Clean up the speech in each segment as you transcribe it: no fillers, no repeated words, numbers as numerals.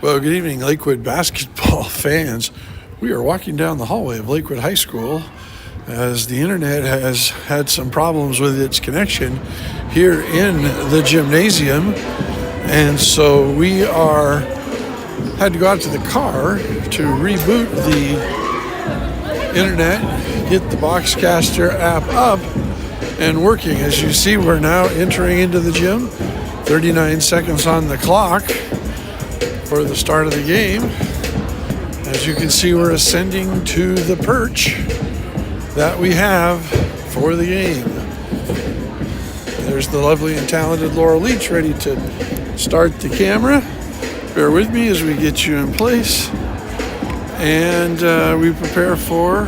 Well, good evening, Lakewood basketball fans. We are walking down the hallway of Lakewood High School as the internet has had some problems with its connection here in the gymnasium. And so we had to go out to the car to reboot the internet, get the Boxcaster app up and working. As you see, we're now entering into the gym. 39 seconds on the clock for the start of the game. As you can see, we're ascending to the perch that we have for the game. There's the lovely and talented Laura Leach ready to start the camera. Bear with me as we get you in place and we prepare for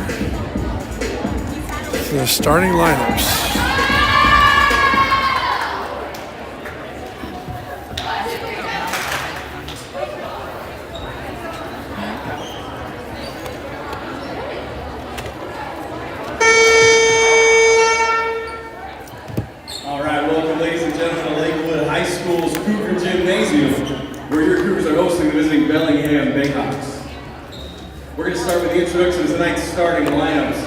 the starting lineups. We're going to start with the introduction of tonight's starting lineups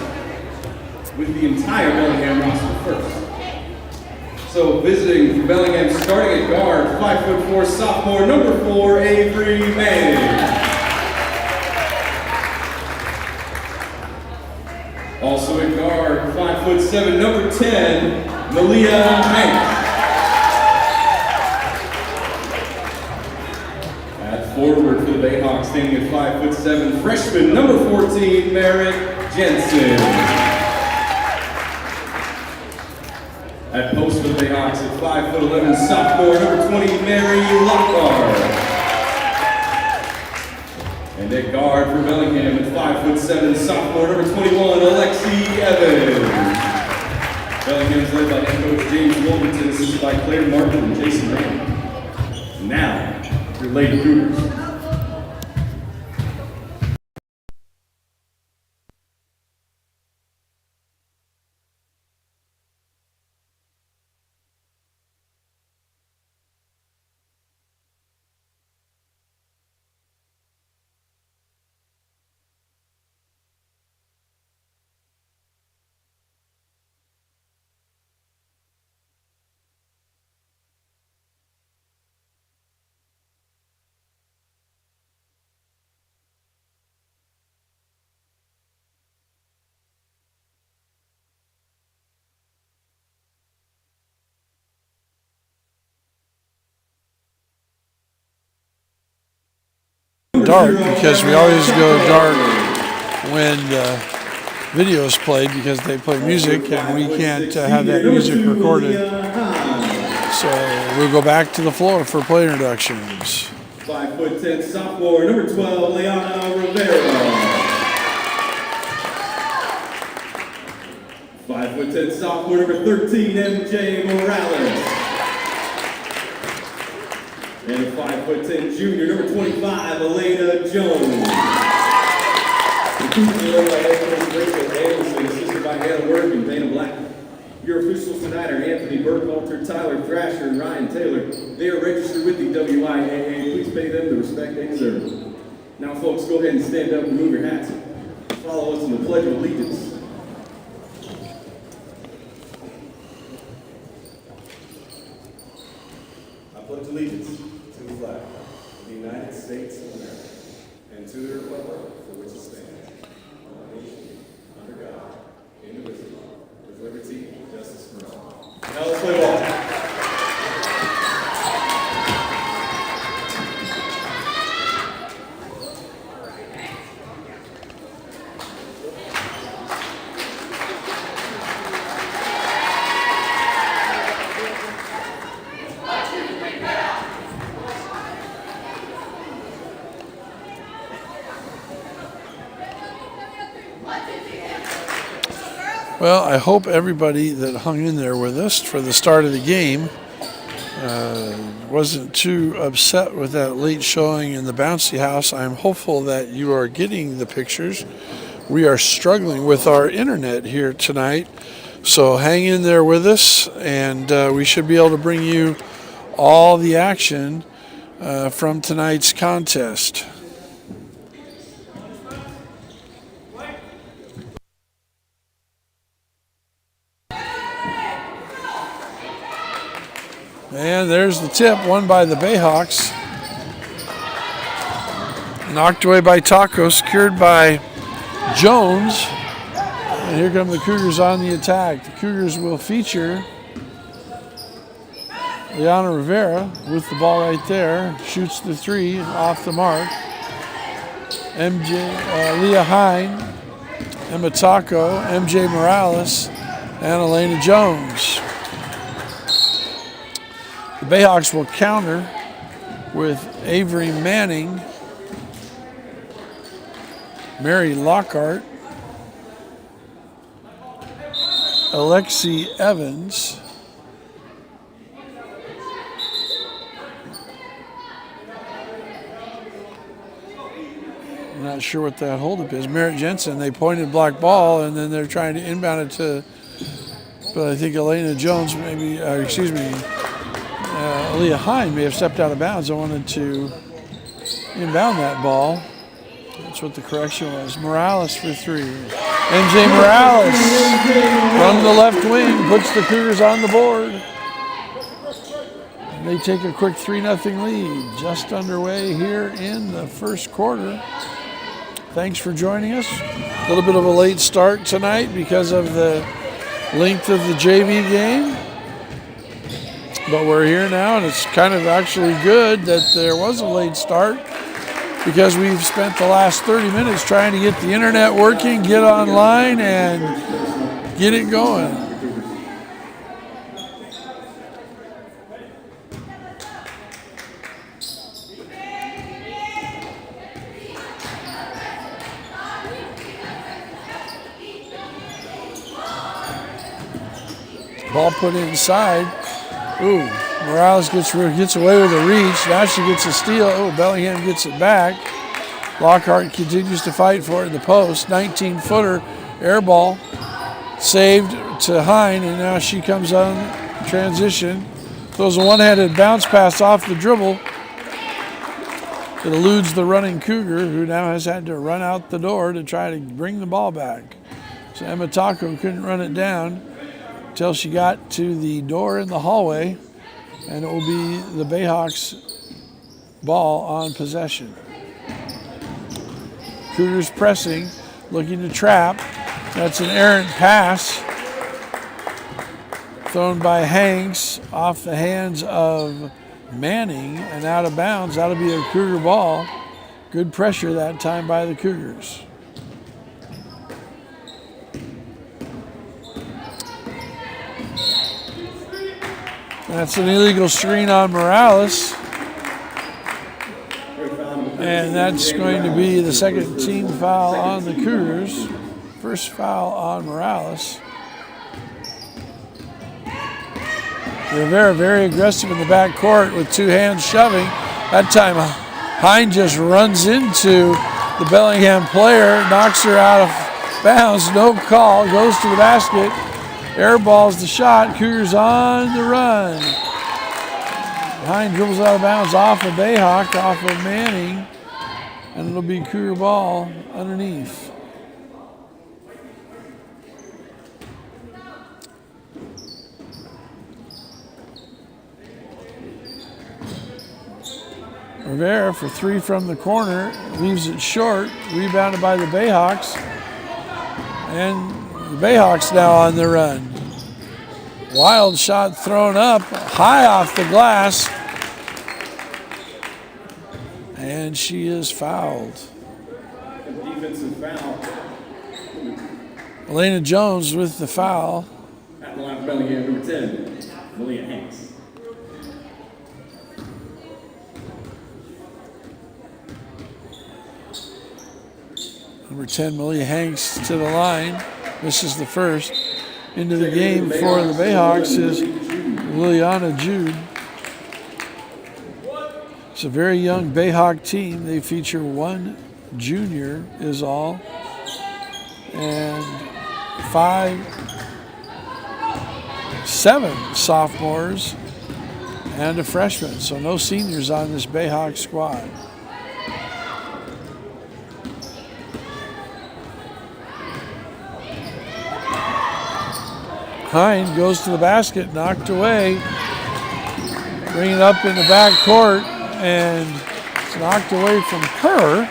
with the entire Bellingham roster first. So visiting for Bellingham, starting at guard, 5'4" sophomore, number 4, Avery Manning. Also at guard, 5'7", number 10, Malia Hanks. Forward for the Bayhawks, standing at 5'7", freshman number 14, Merritt Jensen. At post for the Bayhawks at 5'11", sophomore number 20, Mary Lockhart. And at guard for Bellingham at 5'7", sophomore number 21, Alexi Evans. Bellingham is led by head coach James Wilmington, assisted by Claire Martin and Jason Rand. Now, your Lady Cougars. Dark because we always go dark when the video is played because they play music and we can't have that music recorded. So we'll go back to the floor for play introductions. 5'10" sophomore, number 12, Liana Rivera. 5'10" sophomore, number 13, MJ Morales. And a 5'10" junior, number 25, Elena Jones. Led by head coach Rachel Anderson, assisted by Hannah Work and Dana Black. Your officials tonight are Anthony Burkhalter, Tyler Thrasher, and Ryan Taylor. They are registered with the WIAA. Please pay them the respect they deserve. Now, folks, go ahead and stand up and move your hats. Follow us in the Pledge of Allegiance. I pledge allegiance to the flag of the United States of America and to the republic for which it stands, one nation, under God, indivisible, with liberty and justice for all. Now let's play ball. Well, I hope everybody that hung in there with us for the start of the game wasn't too upset with that late showing in the bouncy house. I'm hopeful that you are getting the pictures. We are struggling with our internet here tonight, so hang in there with us, and we should be able to bring you all the action from tonight's contest. And there's the tip, won by the Bayhawks. Knocked away by Taco, secured by Jones. And here come the Cougars on the attack. The Cougars will feature Liana Rivera with the ball right there. Shoots the three off the mark. Leah Hine, Emma Taco, MJ Morales, and Elena Jones. The Bayhawks will counter with Avery Manning, Mary Lockhart, Alexi Evans, I'm not sure what that holdup is. Merritt Jensen, they pointed black ball, and then they're trying to inbound it to, but I think Elena Jones maybe, Leah Hine may have stepped out of bounds. I wanted to inbound that ball. That's what the correction was. Morales for three. MJ Morales from the left wing puts the Cougars on the board. They take a quick 3-0 lead. Just underway here in the first quarter. Thanks for joining us. A little bit of a late start tonight because of the length of the JV game. But we're here now, and it's kind of actually good that there was a late start because we've spent the last 30 minutes trying to get the internet working, get online, and get it going. Ball put inside. Ooh, Morales gets away with a reach. Now she gets a steal. Oh, Bellingham gets it back. Lockhart continues to fight for it in the post. 19-footer air ball saved to Hine, and now she comes on transition. Throws a one-handed bounce pass off the dribble. It eludes the running Cougar, who now has had to run out the door to try to bring the ball back. So Emma Taco couldn't run it down until she got to the door in the hallway, and it will be the Bayhawks ball on possession. Cougars pressing, looking to trap. That's an errant pass thrown by Hanks off the hands of Manning and out of bounds. That'll be a Cougar ball. Good pressure that time by the Cougars. That's an illegal screen on Morales. And that's going to be the second team foul on the Cougars. First foul on Morales. Rivera very aggressive in the back court with two hands shoving. That time Hine just runs into the Bellingham player, knocks her out of bounds, no call, goes to the basket. Airballs the shot. Cougars on the run. Hine dribbles out of bounds off of Bayhawk, off of Manning, and it'll be Cougar ball underneath. Rivera for three from the corner, leaves it short, rebounded by the Bayhawks, and the Bayhawks now on the run. Wild shot thrown up, high off the glass, and she is fouled. Defensive foul. Elena Jones with the foul. At the line for Bellingham, number 10, Malia Hanks. Number 10, Malia Hanks to the line. Misses the first. Into the game for the Bayhawks is Liliana Jude. It's a very young Bayhawk team. They feature one junior is all, and 7 sophomores, and a freshman, so no seniors on this Bayhawk squad. Hind goes to the basket, knocked away. Bring it up in the back court, and it's knocked away from her.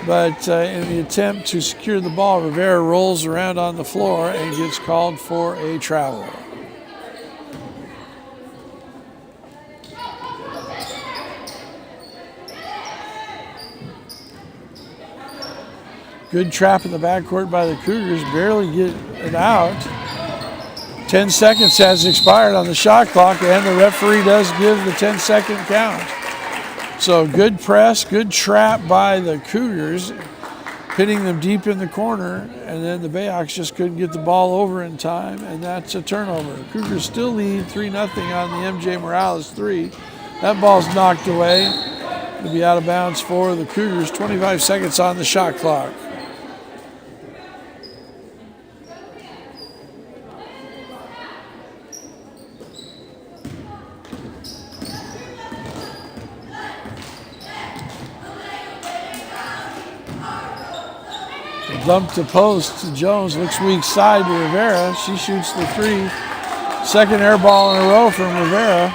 But in the attempt to secure the ball, Rivera rolls around on the floor and gets called for a travel. Good trap in the backcourt by the Cougars, barely get it out. 10 seconds has expired on the shot clock, and the referee does give the 10-second count. So good press, good trap by the Cougars, hitting them deep in the corner, and then the Bayhawks just couldn't get the ball over in time, and that's a turnover. Cougars still lead 3-0 on the MJ Morales 3. That ball's knocked away. It'll be out of bounds for the Cougars. 25 seconds on the shot clock. Dump to post to Jones, looks weak side to Rivera. She shoots the 3. Second air ball in a row from Rivera.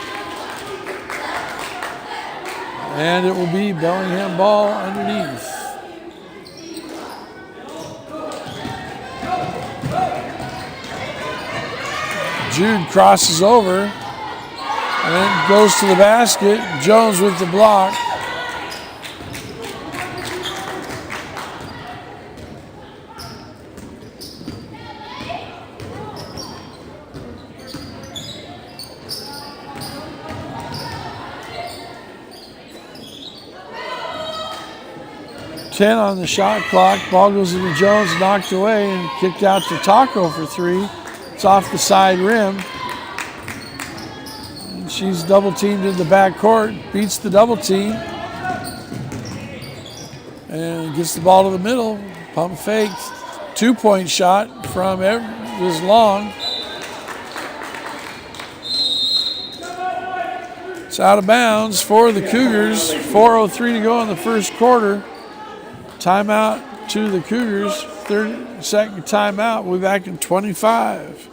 And it will be Bellingham ball underneath. Jude crosses over and then goes to the basket. Jones with the block. Ten on the shot clock. Ball goes into Jones, knocked away, and kicked out to Taco for 3. It's off the side rim. And she's double teamed in the backcourt, beats the double team, and gets the ball to the middle. Pump fake, 2-point shot from is long. It's out of bounds for the Cougars. 4:03 to go in the first quarter. Timeout to the Cougars. 30-second timeout. We'll be back in 25.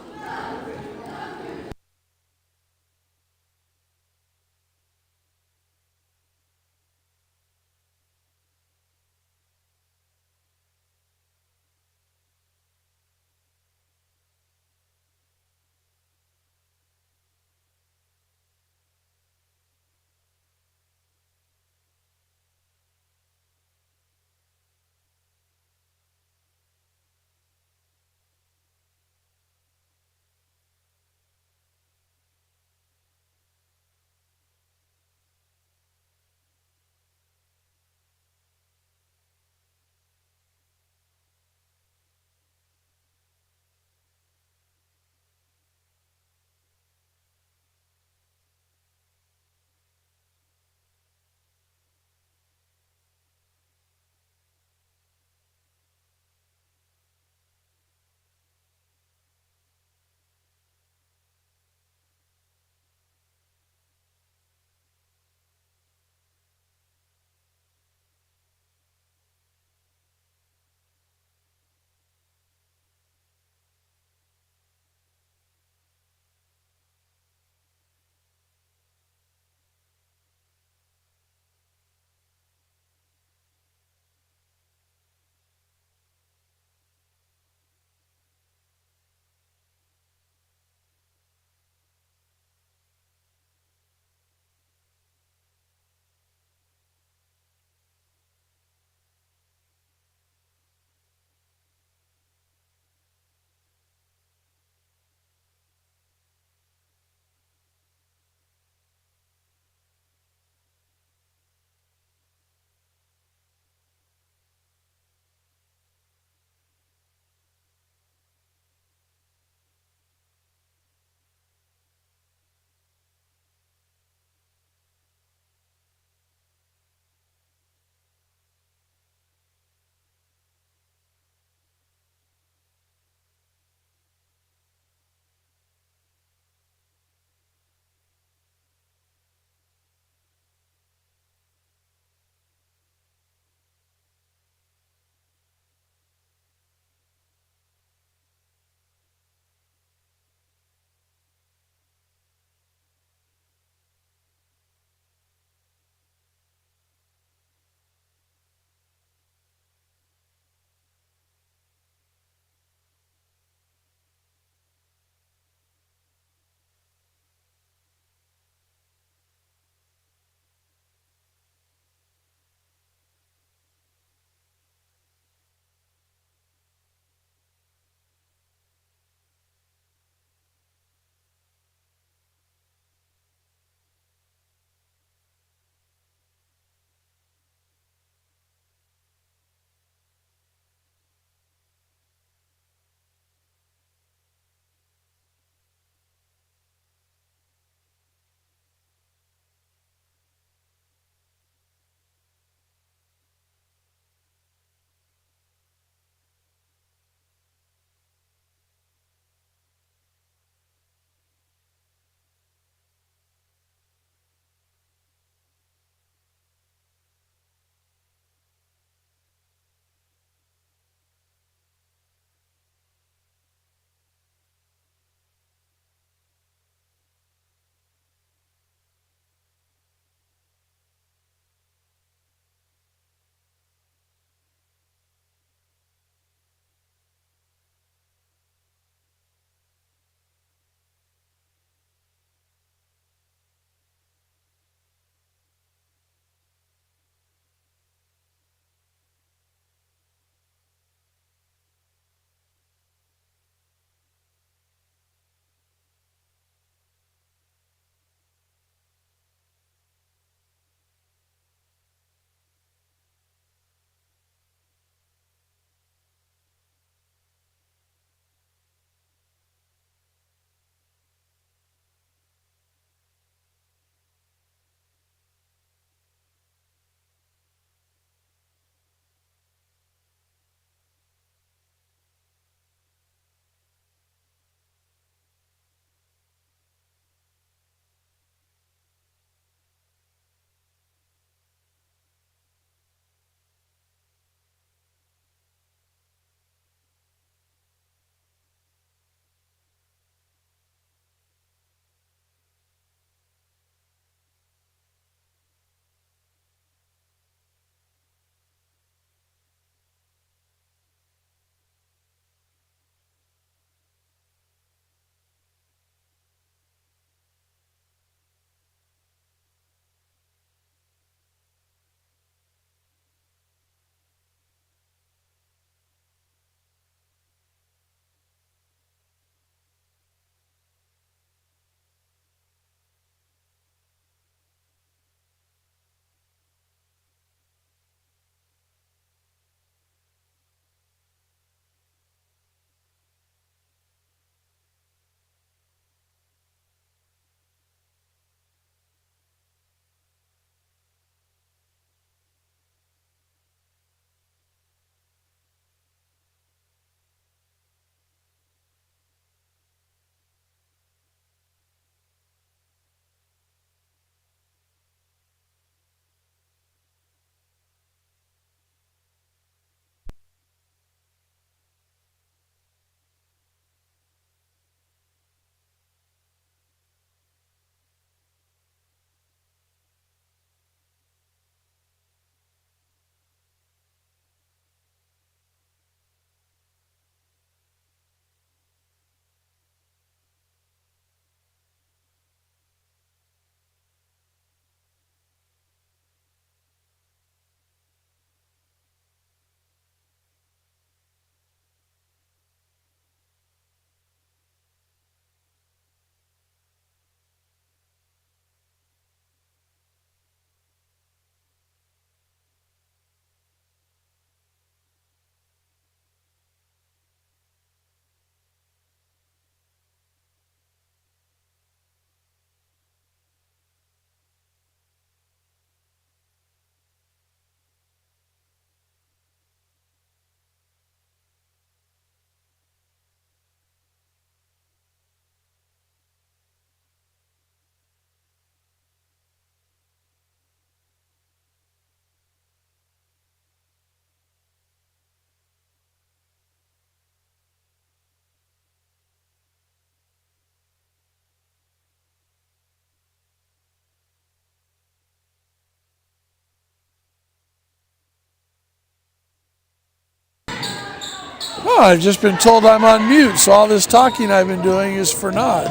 Oh, I've just been told I'm on mute, so all this talking I've been doing is for naught.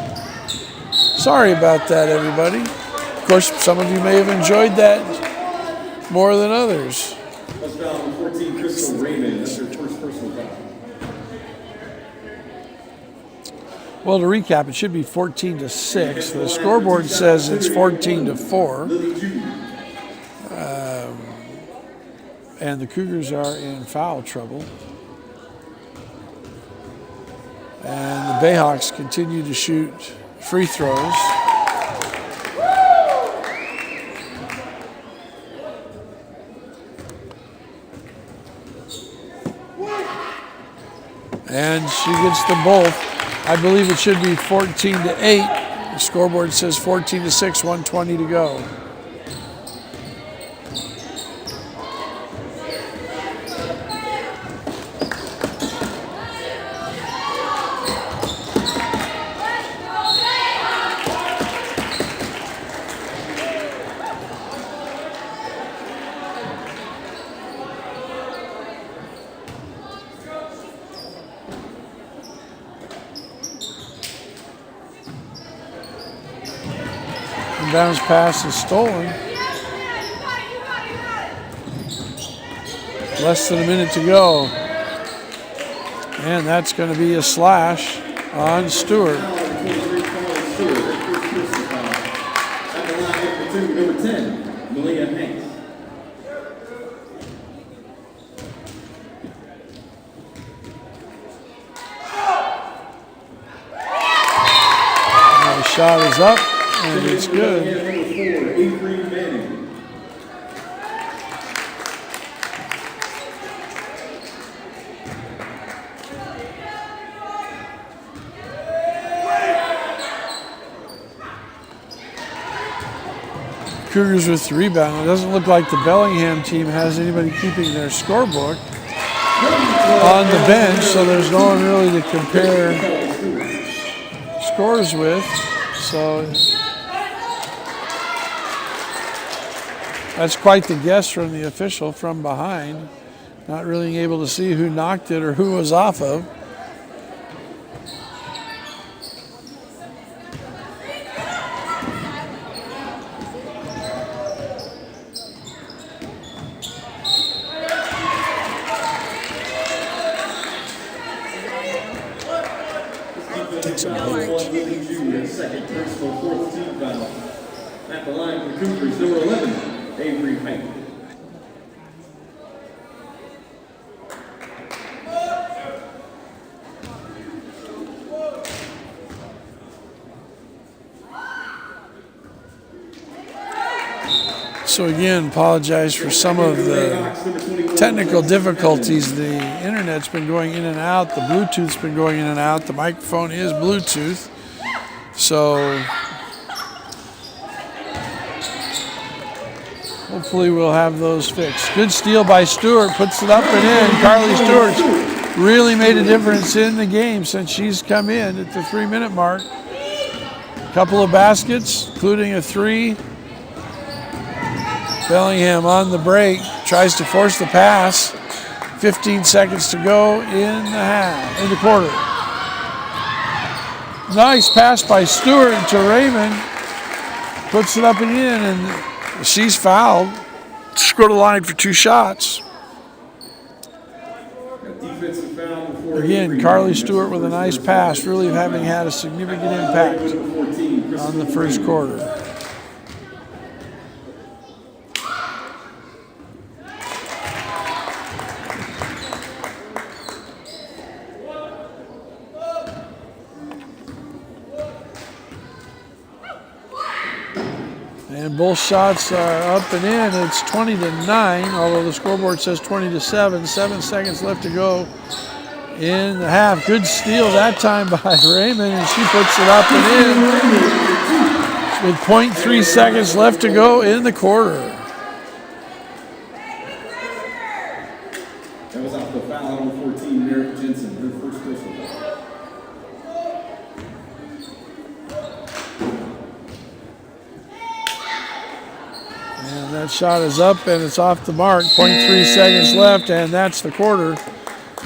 Sorry about that, everybody. Of course, some of you may have enjoyed that more than others. First foul on 14, Crystal Raymond. That's her first personal foul. Well, to recap, it should be 14-6. The scoreboard says it's 14-4. And the Cougars are in foul trouble. And the Bayhawks continue to shoot free throws. And she gets them both. I believe it should be 14-8. The scoreboard says 14-6, 1:20 to go. Bounce pass is stolen. Less than a minute to go. And that's going to be a slash on Stewart. Number 10, Malia Hanks. The shot is up. And it's good. Cougars with the rebound. It doesn't look like the Bellingham team has anybody keeping their scorebook on the bench, so there's no one really to compare scores with. So that's quite the guess from the official from behind, not really able to see who knocked it or who was off of. Second personal, fourth team foul. At the line for the Cougars, number 11, Avery Height. So again, apologize for some of the technical difficulties. The internet's been going in and out. The Bluetooth's been going in and out. The microphone is Bluetooth. So hopefully we'll have those fixed. Good steal by Stewart, puts it up and in. Carly Stewart's really made a difference in the game since she's come in at the 3-minute mark. Couple of baskets, including a three. Bellingham on the break, tries to force the pass. 15 seconds to go in the quarter. Nice pass by Stewart to Raymond. Puts it up and in, and she's fouled. Scored a line for 2 shots. Again, Carly Stewart with a nice pass, really having had a significant impact on the first quarter. And both shots are up and in. It's 20-9, although the scoreboard says 20-7. 7 seconds left to go in the half. Good steal that time by Raymond, and she puts it up and in with 0.3 seconds left to go in the quarter. That was off the foul on 14, Merrick Jensen, her first personal foul. And that shot is up and it's off the mark. 0.3 seconds left, and that's the quarter.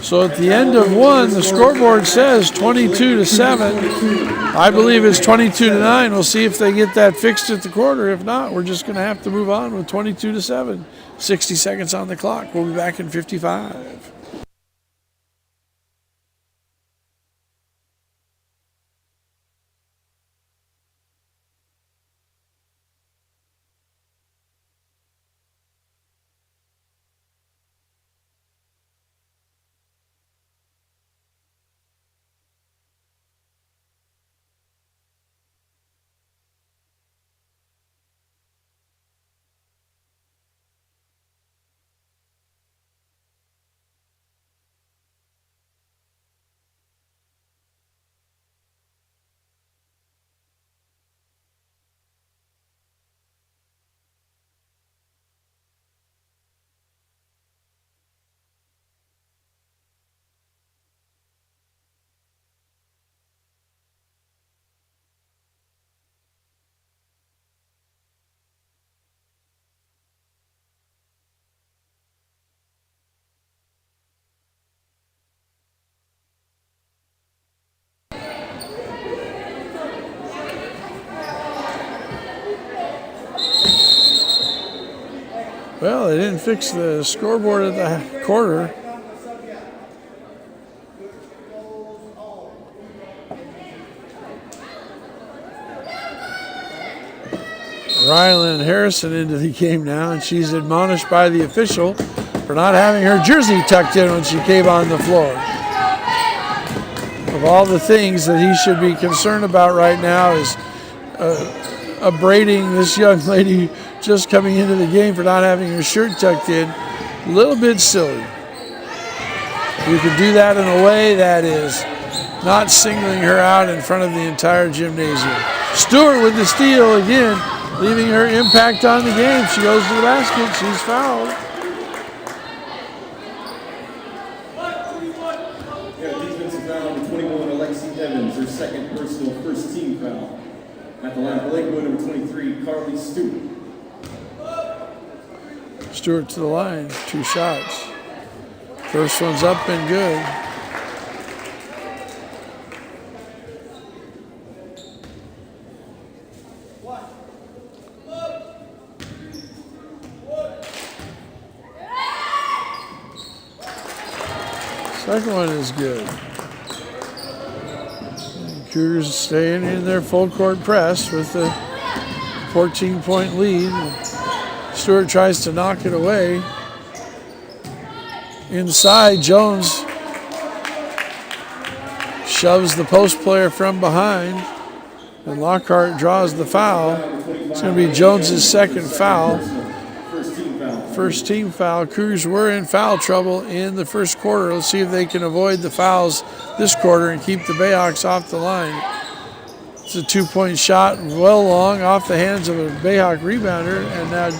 So at the end of one, the scoreboard says 22-7. I believe it's 22-9. We'll see if they get that fixed at the quarter. If not, we're just going to have to move on with 22-7. 60 seconds on the clock. We'll be back in 55. Well, they didn't fix the scoreboard at the quarter. Rylan Harrison into the game now, and she's admonished by the official for not having her jersey tucked in when she came on the floor. Of all the things that he should be concerned about right now is upbraiding this young lady just coming into the game for not having her shirt tucked in. A little bit silly. You can do that in a way that is not singling her out in front of the entire gymnasium. Stewart with the steal again, leaving her impact on the game. She goes to the basket. She's fouled. Yeah, defensive foul number 21, Alexi Evans, her second personal first team foul. At the line for Lakewood, number 23, Carly Stewart. Stewart to the line, 2 shots. First one's up and good. Second one is good. Cougars staying in their full court press with the 14-point lead. Stewart tries to knock it away. Inside, Jones shoves the post player from behind, and Lockhart draws the foul. It's going to be Jones's second foul. First team foul. Cougars were in foul trouble in the first quarter. Let's see if they can avoid the fouls this quarter and keep the Bayhawks off the line. It's a 2-point shot, well long, off the hands of a Bayhawk rebounder, and now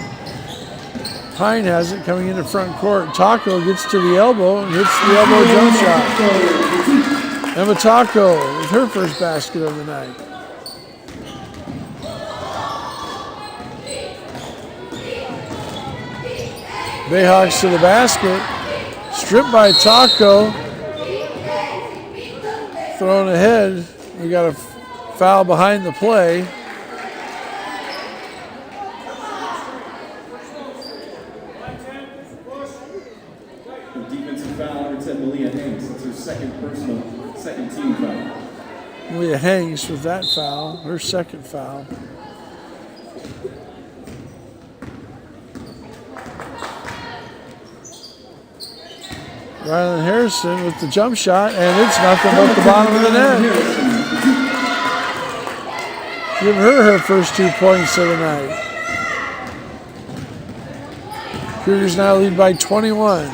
Pine has it coming into front court. Taco gets to the elbow and hits the elbow jump shot. Emma Taco with her first basket of the night. Bayhawks to the basket. Stripped by Taco. Thrown ahead. We got a foul behind the play. Defensive foul, number 10, Malia Hanks. That's her second team foul. Malia Hanks with that foul, her second foul. Rylan Harrison with the jump shot, and it's nothing but the bottom of the net. Give her first 2 points of the night. Cougars now lead by 21.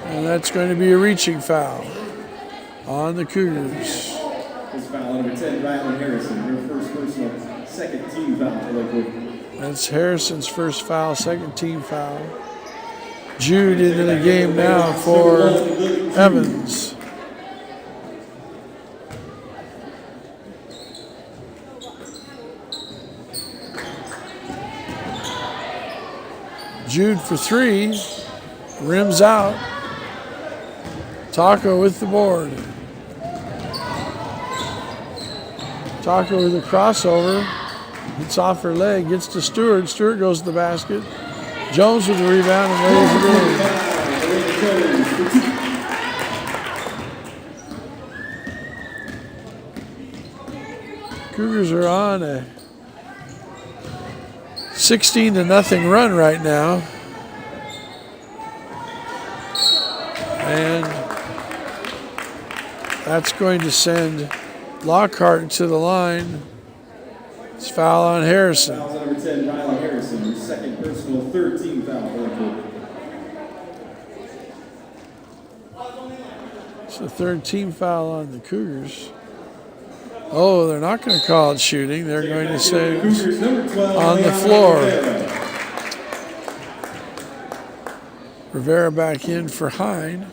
And that's going to be a reaching foul on the Cougars. This foul, number 10, Rylan Harrison, her first personal second team foul for Lakewood. That's Harrison's first foul, second team foul. Jude into the game now for Evans. Jude for 3. Rims out. Taco with the board. Taco with a crossover. Gets off her leg, gets to Stewart. Stewart goes to the basket. Jones with the rebound and lays it in. Cougars are on a 16-0 run right now. And that's going to send Lockhart to the line. It's foul on Harrison. Fouls on number 10, Rylan Harrison, your second personal, 13 foul for Lakewood. It's the third team foul on the Cougars. Oh, they're not going to call it shooting. They're going to say Cougars, number 12, on the floor. Rivera back in for Hine.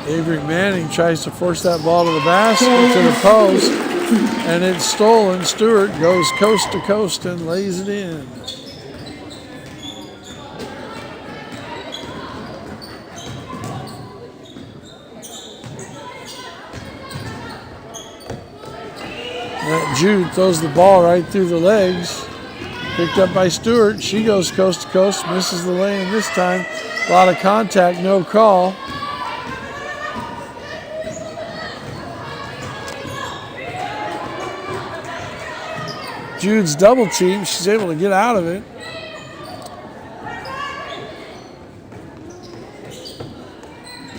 Avery Manning tries to force that ball to the basket, to the post, and it's stolen. Stewart goes coast to coast and lays it in. That Jude throws the ball right through the legs. Picked up by Stewart. She goes coast to coast, misses the lane this time. A lot of contact, no call. Jude's double team. She's able to get out of it.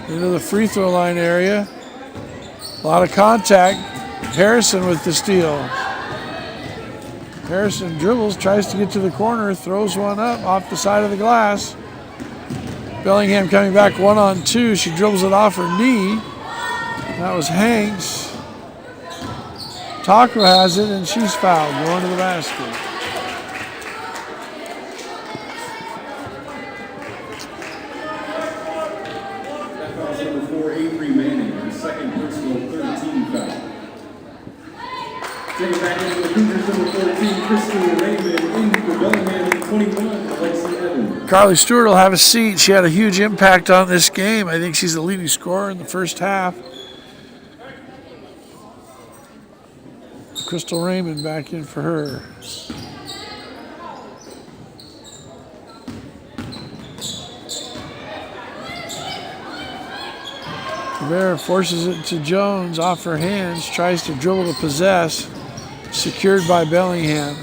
Into the free throw line area. A lot of contact. Harrison with the steal. Harrison dribbles, tries to get to the corner, throws one up off the side of the glass. Bellingham coming back 1-on-2. She dribbles it off her knee. That was Hanks. Taco has it, and she's fouled, going to the basket. That foul's number 4, Avery Manning, her second personal, 13 foul. Taking back into the Cougars, number 14, Crystal Raymond, in for Bellingham, 21, Alexi Evans. Carly Stewart will have a seat. She had a huge impact on this game. I think she's the leading scorer in the first half. Crystal Raymond back in for her. Rivera forces it to Jones off her hands, tries to dribble to possess, secured by Bellingham.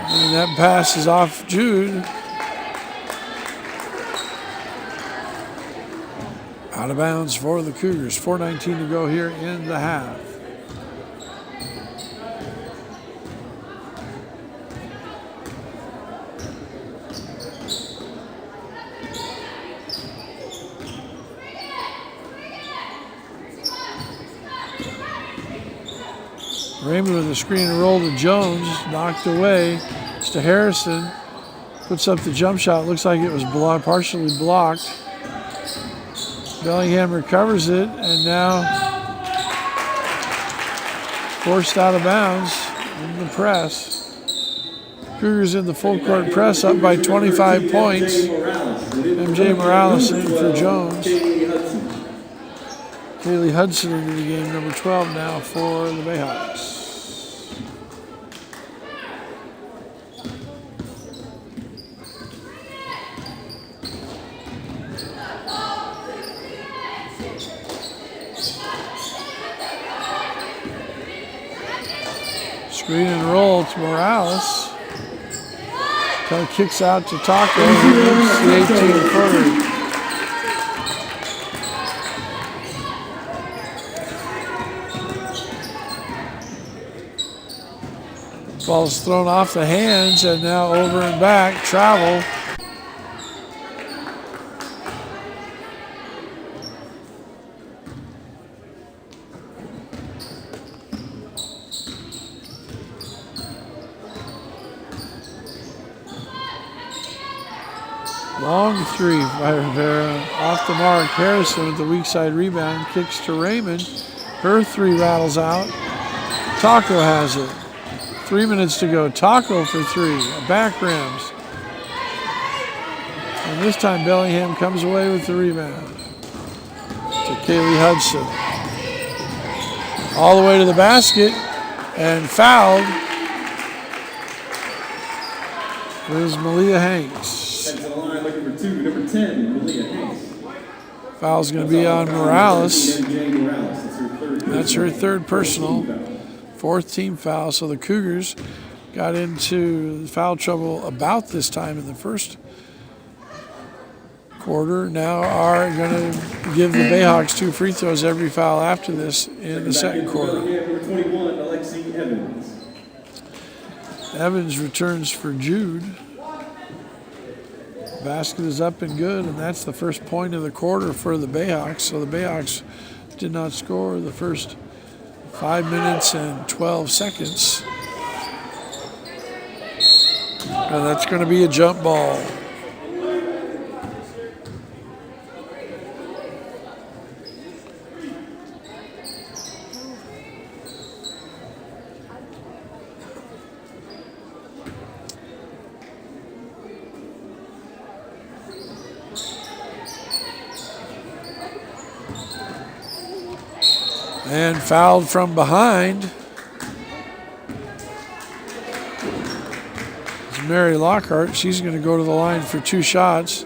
And that pass is off Jude. Out of bounds for the Cougars. 4:19 to go here in the half. Raymond with a screen and roll to Jones, knocked away. It's to Harrison. Puts up the jump shot. Looks like it was partially blocked. Bellingham recovers it, and now forced out of bounds in the press. Cougars in the full court press, up by 25 points. MJ Morales in for Jones. Kaylee Hudson into the game, number 12 now for the Bayhawks. Screen and roll to Morales. Kind of kicks out to Taco. He makes the 18-footer. Ball's thrown off the hands and now over and back. Travel. Long three by Rivera. Off the mark. Harrison with the weak side rebound. Kicks to Raymond. Her three rattles out. Taco has it. 3 minutes to go. Taco for three. Back rims. And this time Bellingham comes away with the rebound. To Kaylee Hudson. All the way to the basket. And fouled is Malia Hanks. Heads to the line looking for two, number 10, Malia Hanks. Foul's going to be on Morales. That's her third personal. Fourth team foul. So the Cougars got into foul trouble about this time in the first quarter. Now are going to give the Bayhawks 2 free throws every foul after this in the second quarter. Number 21, Alexi Evans. Evans returns for Jude. Basket is up and good, and that's the first point of the quarter for the Bayhawks. So the Bayhawks did not score the first 5 minutes and 12 seconds. And that's going to be a jump ball. And fouled from behind. It's Mary Lockhart. She's going to go to the line for 2 shots.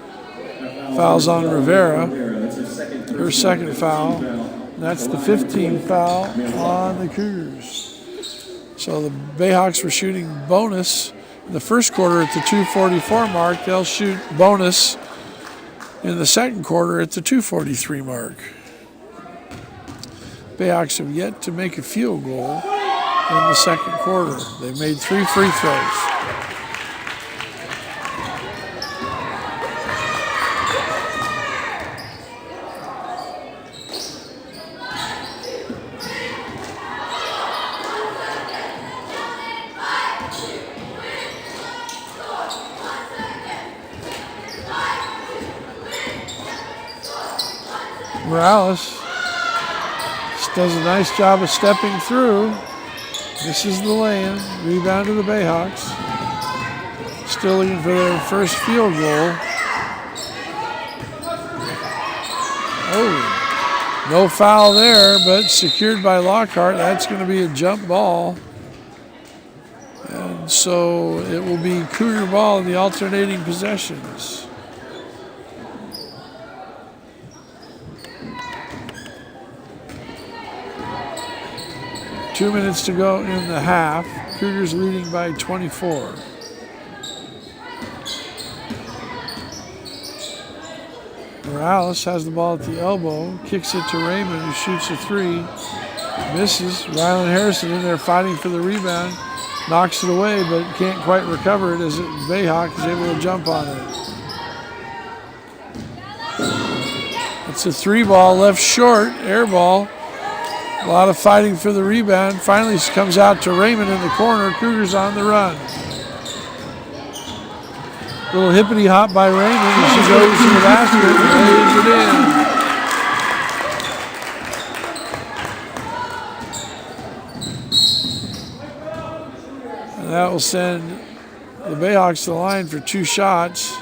Fouls on Rivera. Her second foul. That's the 15th foul on the Cougars. So the Bayhawks were shooting bonus in the first quarter at the 2:44 mark. They'll shoot bonus in the second quarter at the 2:43 mark. Bayhawks have yet to make a field goal in the second quarter. They've made 3 free throws. Morales does a nice job of stepping through. This is the lane. Rebound to the Bayhawks. Still looking for their first field goal. Oh, no foul there, but secured by Lockhart. That's going to be a jump ball. And so it will be Cougar ball in the alternating possessions. 2 minutes to go in the half. Cougars leading by 24. Morales has the ball at the elbow, kicks it to Raymond, who shoots a 3. Misses. Rylan Harrison in there fighting for the rebound. Knocks it away, but can't quite recover it as Bayhawk is able to jump on it. It's a 3 ball left short, air ball. A lot of fighting for the rebound. Finally comes out to Raymond in the corner. Cougars on the run. Little hippity hop by Raymond as she goes to the basket and lays it in. And that will send the Bayhawks to the line for 2 shots.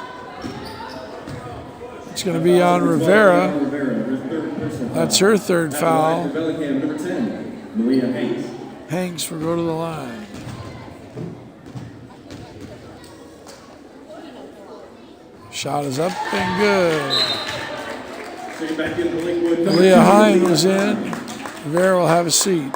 It's going to be on Rivera. That's her third foul. Number 10, Malia Hanks. Hanks will go to the line. Shot is up and good. Back in Lakewood. Leah Hine was in. Rivera will have a seat.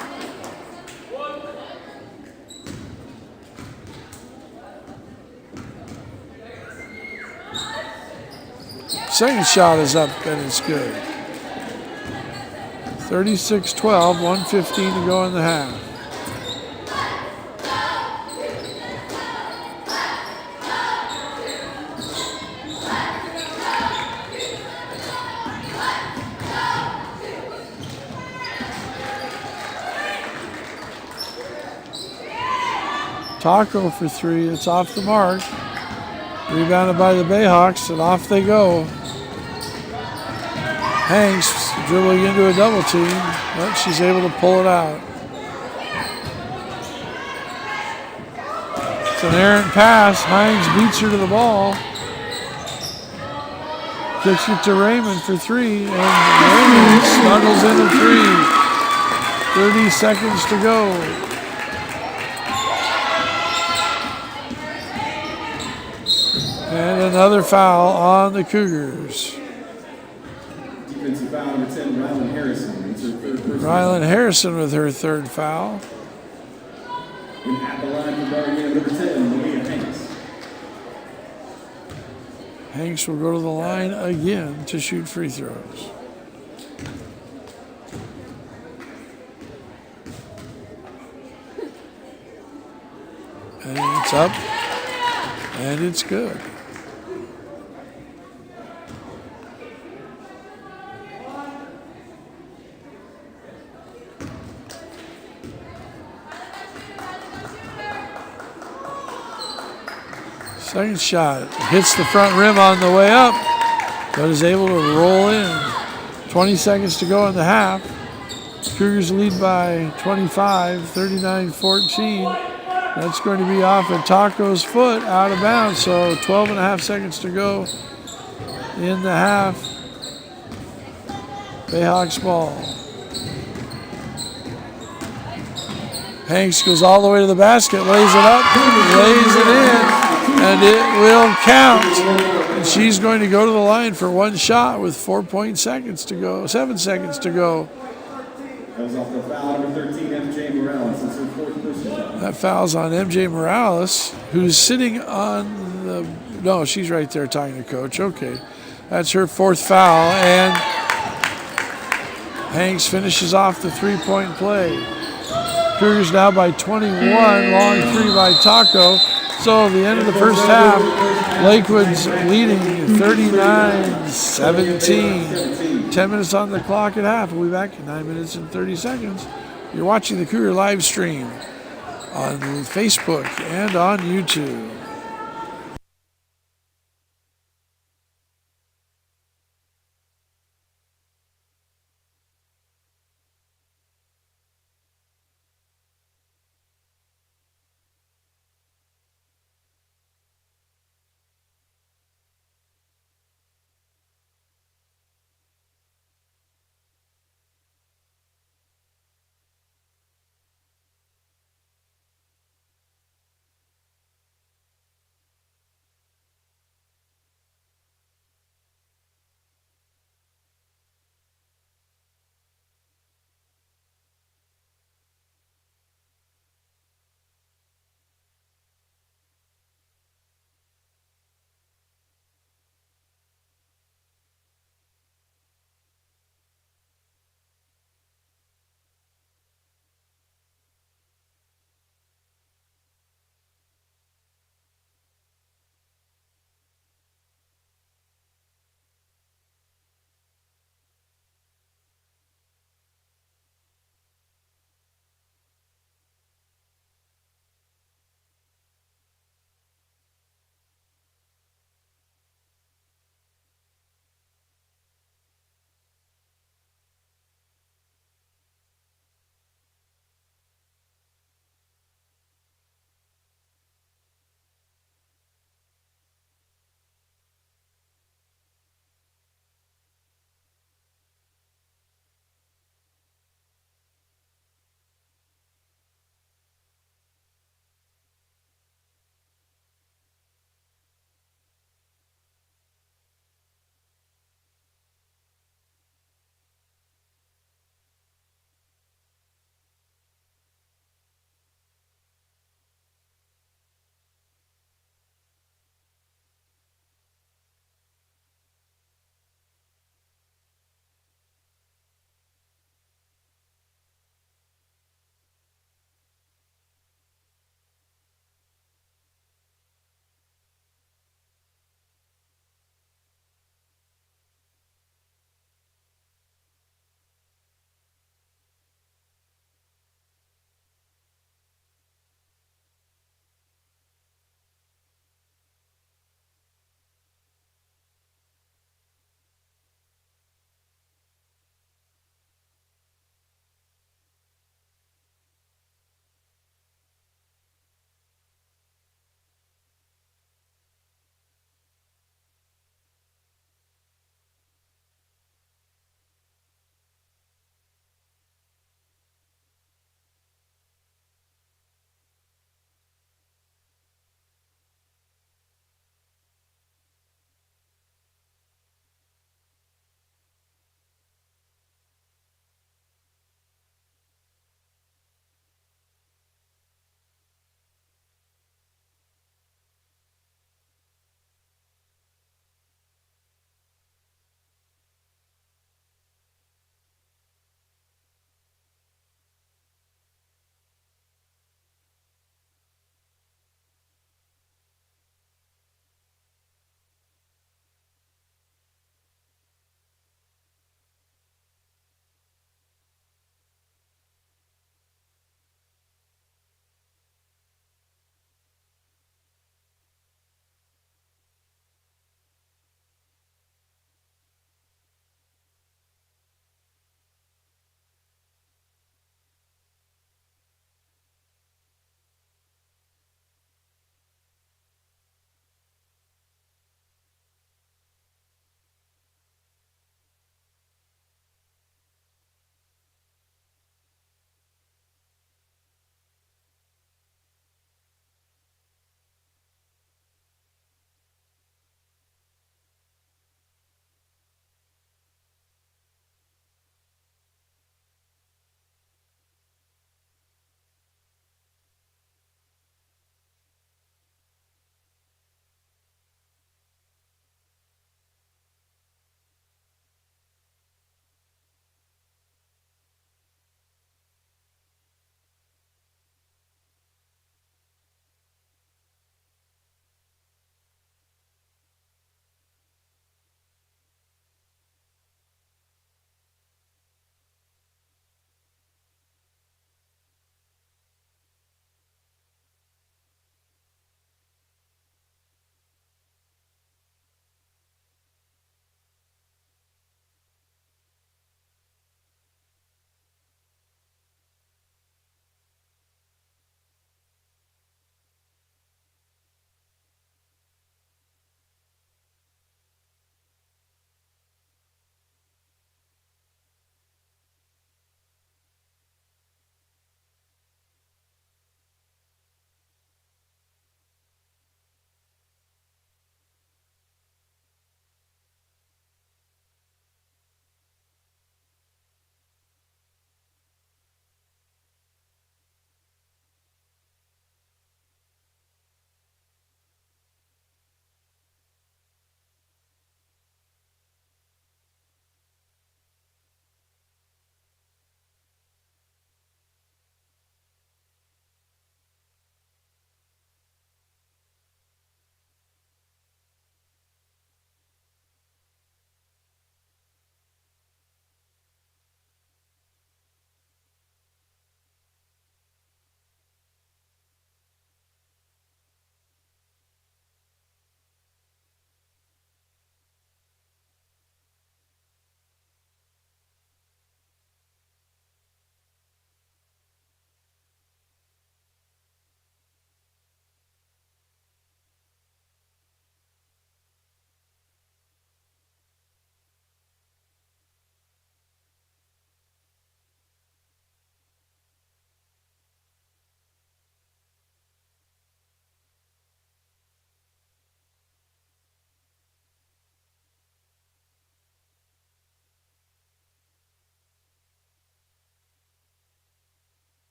Second shot is up and it's good. 36-12, 1:15 to go in the half. Taco for 3, it's off the mark. Rebounded by the Bayhawks, and off they go. Hanks dribbling into a double team, but she's able to pull it out. It's an errant pass. Hines beats her to the ball. Kicks it to Raymond for three, and Raymond snuggles in a three. 30 seconds to go. And another foul on the Cougars. Defensive foul number 10, Rylan Harrison. It's her third personal. Rylan Harrison with her third foul. And at the line for guard number 10, Malia Hanks. Hanks will go to the line again to shoot free throws. And it's up, and it's good. Second shot hits the front rim on the way up, but is able to roll in. 20 seconds to go in the half. Cougars lead by 25, 39-14. That's going to be off of Taco's foot, out of bounds, so 12 and a half seconds to go in the half. Bayhawks ball. Hanks goes all the way to the basket, lays it up, lays it in. And it will count. And she's going to go to the line for one shot with 7 seconds to go. That was off the foul number 13, MJ Morales. It's her fourth personal foul. That foul's on MJ Morales, who's sitting on the... No, she's right there talking to Coach. Okay. That's her fourth foul. And Hanks finishes off the three-point play. Cougars now by 21. Long three by Taco. So the end of the first half, Lakewood's leading 39-17. 10 minutes on the clock at half. We'll be back in 9 minutes and 30 seconds. You're watching the Cougar live stream on Facebook and on YouTube.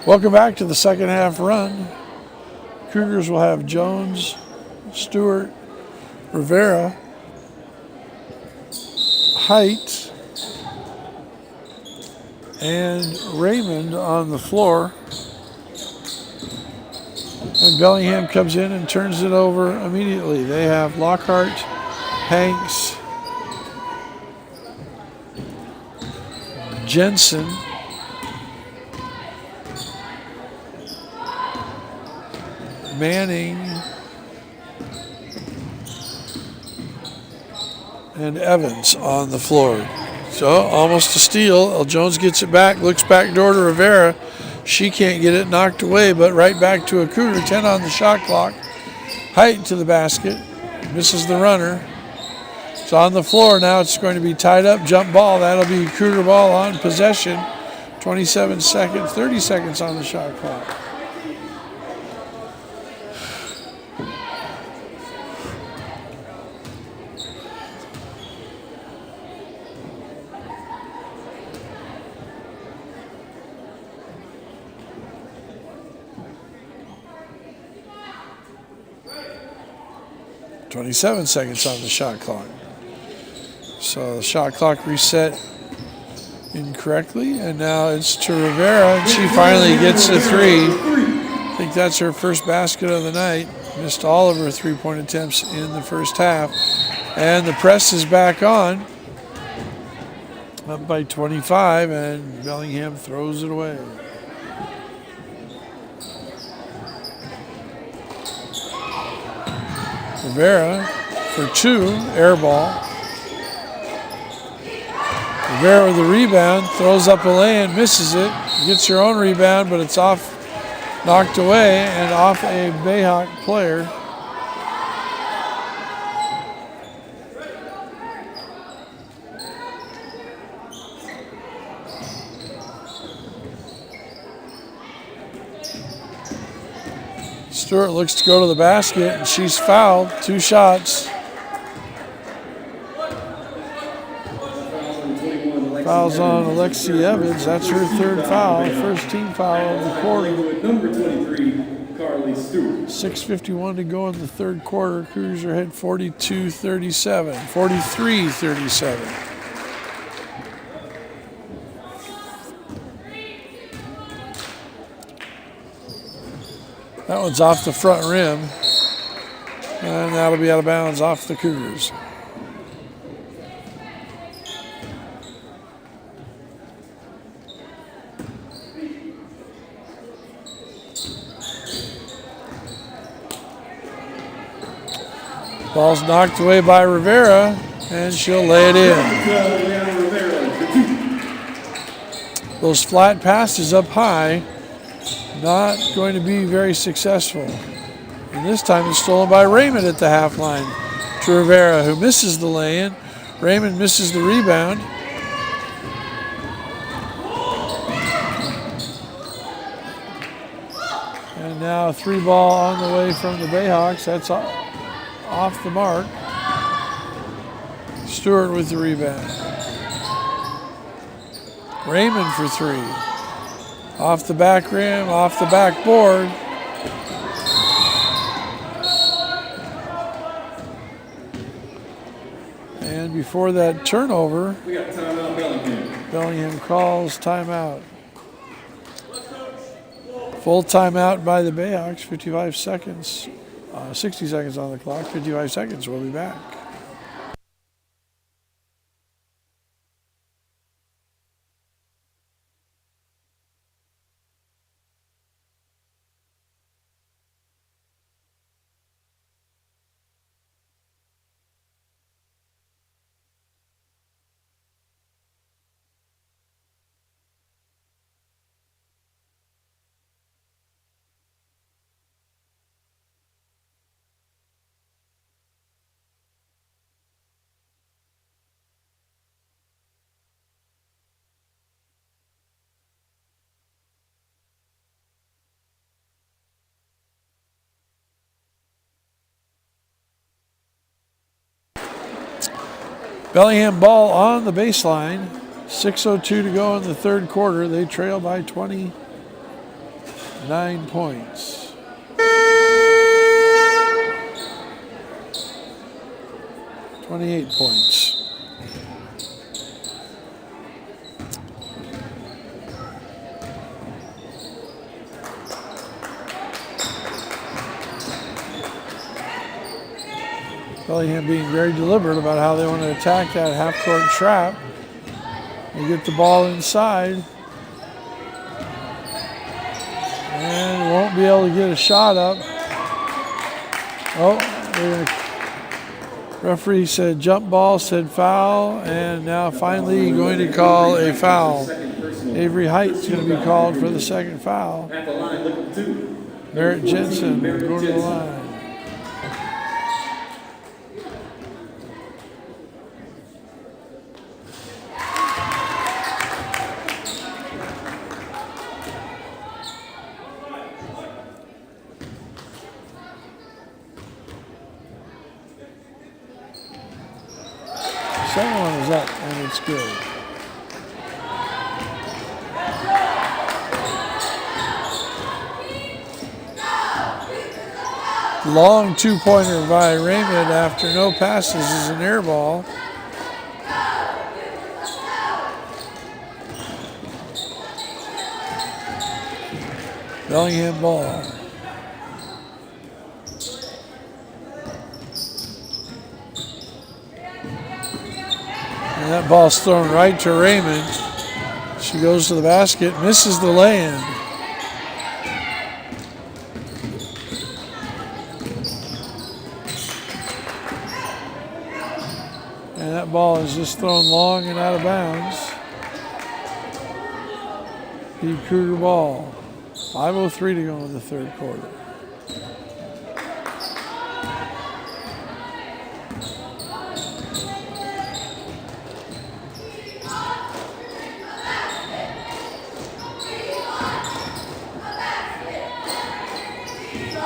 Welcome back to the second half run. Cougars will have Jones, Stewart, Rivera, Height, and Raymond on the floor. And Bellingham comes in and turns it over immediately. They have Lockhart, Hanks, Jensen, Manning, and Evans on the floor. So almost a steal. Jones gets it back, looks back door to Rivera. She can't get it, knocked away, but right back to a Cougar. 10 on the shot clock. Height to the basket, misses the runner. It's on the floor now. It's going to be tied up, jump ball. That'll be Cougar ball on possession. 27 seconds, 30 seconds on the shot clock. .27 seconds on the shot clock. So the shot clock reset incorrectly, and now it's to Rivera, and she finally gets a three. I think that's her first basket of the night. Missed all of her three-point attempts in the first half. And the press is back on. Up by 25, and Bellingham throws it away. Rivera for two, air ball. Rivera with the rebound, throws up a lane, misses it, gets her own rebound, but it's off, knocked away, and off a Bayhawk player. Stewart looks to go to the basket, and she's fouled. 2 shots. Fouls on Alexi Evans. That's her third foul. First team foul of the quarter. Number 23, Carly Stewart. 6:51 to go in the third quarter. Cougars are ahead 42-37, 43-37. That one's off the front rim, and that'll be out of bounds off the Cougars. Ball's knocked away by Rivera, and she'll lay it in. Those flat passes up high, not going to be very successful. And this time it's stolen by Raymond at the half line to Rivera, who misses the lay-in. Raymond misses the rebound. And now a 3-ball on the way from the Bayhawks. That's off the mark. Stewart with the rebound. Raymond for 3. Off the back rim, off the backboard. And before that turnover, We got timeout, Bellingham. Bellingham calls timeout. Full timeout by the Bayhawks, 55 seconds. 60 seconds on the clock, 55 seconds. We'll be back. Bellingham ball on the baseline. 6:02 to go in the third quarter. They trail by 20. 9 points. $28 points. Bellingham being very deliberate about how they want to attack that half-court trap. They get the ball inside. And won't be able to get a shot up. Oh, referee said jump ball, said foul, and now finally going to call a foul. Avery Height's going to be called for the second foul. Merritt Jensen will go to the line. Second one is up, and it's good. Long two-pointer by Raymond after no passes is an air ball. Bellingham ball. And that ball's thrown right to Raymond. She goes to the basket, misses the lay-in. And that ball is just thrown long and out of bounds. The Cougar ball. 5:03 to go in the third quarter.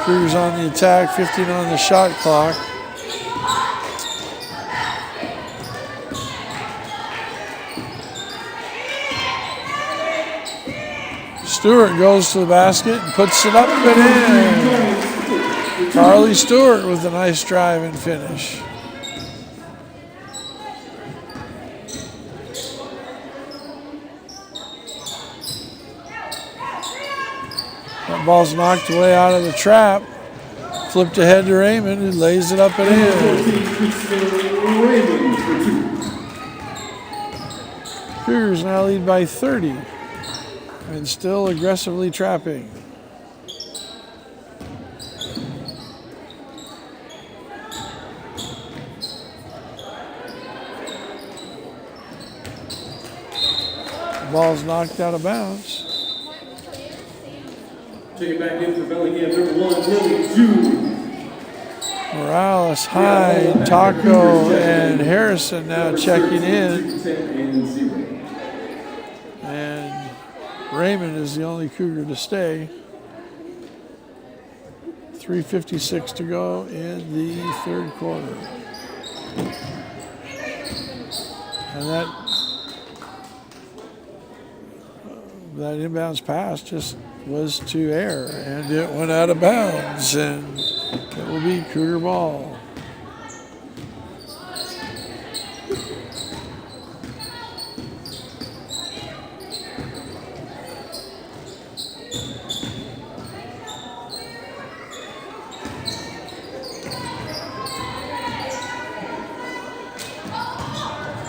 Cougars on the attack, 15 on the shot clock. Stewart goes to the basket and puts it up and in. Carly Stewart with a nice drive and finish. That ball's knocked away out of the trap. Flipped ahead to Raymond, who lays it up and in. Cougars now lead by 30 and still aggressively trapping. The ball's knocked out of bounds. Take it back in for Bellingham, number 1, Lily June. Morales, Hyde, Taco, and Harrison now checking in. And Raymond is the only Cougar to stay. 3:56 to go in the third quarter. And that inbounds pass just was to air, and it went out of bounds, and it will be Cougar ball.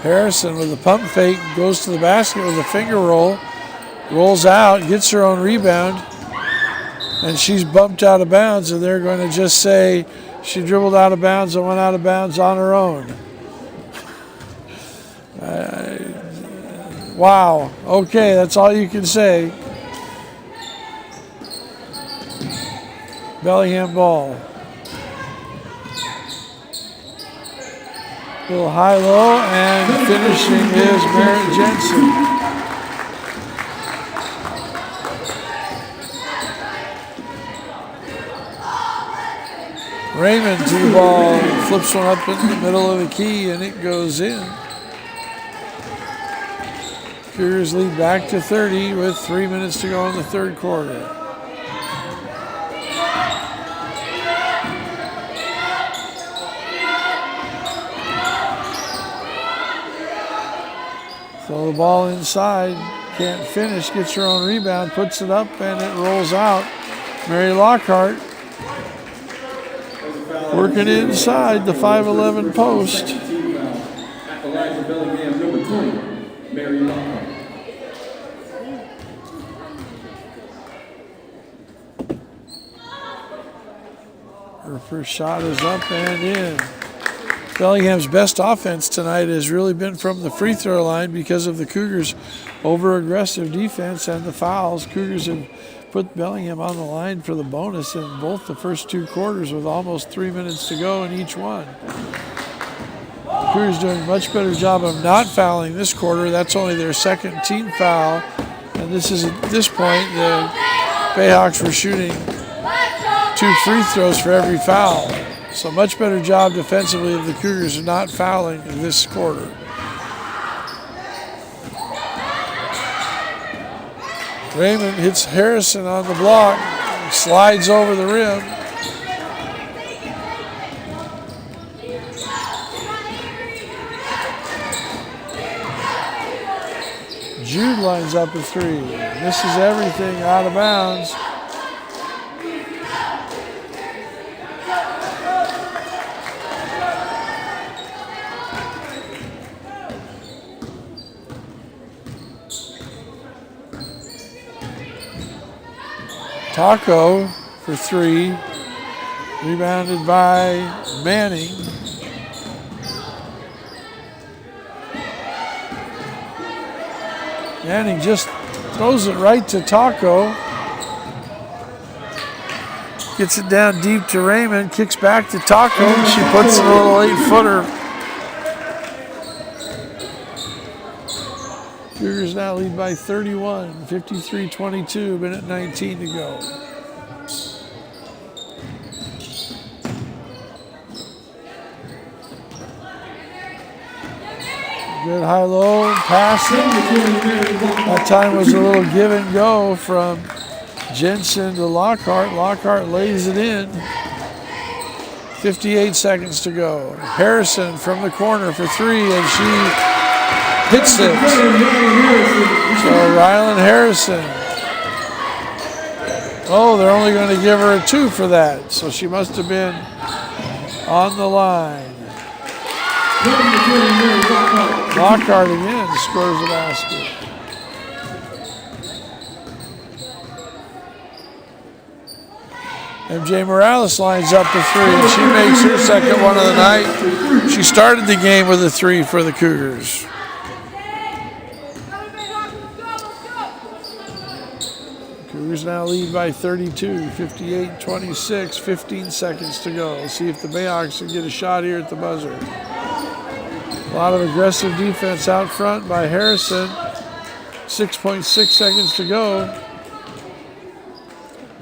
Harrison with a pump fake goes to the basket with a finger roll. Rolls out, gets her own rebound, and she's bumped out of bounds, and they're going to just say she dribbled out of bounds and went out of bounds on her own. Wow. Okay, that's all you can say. Bellingham ball. Little high-low, and finishing is Merritt Jensen. Raymond to the ball, flips one up in the middle of the key, and it goes in. Cougars lead back to 30 with 3 minutes to go in the third quarter. the ball inside. Can't finish. Gets her own rebound. Puts it up and it rolls out. Mary Lockhart working inside the 5'11" post. At the line for Bellingham, number 20, Mary Lockhart. Her first shot is up and in. Bellingham's best offense tonight has really been from the free throw line because of the Cougars' over-aggressive defense and the fouls. Cougars have put Bellingham on the line for the bonus in both the first two quarters with almost 3 minutes to go in each one. Cougars doing a much better job of not fouling this quarter. That's only their second team foul. And this is at this point, the Bayhawks were shooting 2 free throws for every foul. So much better job defensively of the Cougars of not fouling in this quarter. Raymond hits Harrison on the block, slides over the rim. Jude lines up a 3. Misses everything, out of bounds. Taco for 3, rebounded by Manning. Manning just throws it right to Taco. Gets it down deep to Raymond, kicks back to Taco, and she puts a little 8-footer. Cougars now lead by 31, 53-22, minute 19 to go. Good high-low passing. That time was a little give and go from Jensen to Lockhart. Lockhart lays it in. 58 seconds to go. Harrison from the corner for 3, and she hits it. So Rylan Harrison. Oh, they're only going to give her a 2 for that. So she must have been on the line. Lockhart again scores a basket. MJ Morales lines up the 3, and she makes her second one of the night. She started the game with a 3 for the Cougars. Cougars now lead by 32, 58-26, 15 seconds to go. Let's see if the Bayhawks can get a shot here at the buzzer. A lot of aggressive defense out front by Harrison. 6.6 seconds to go.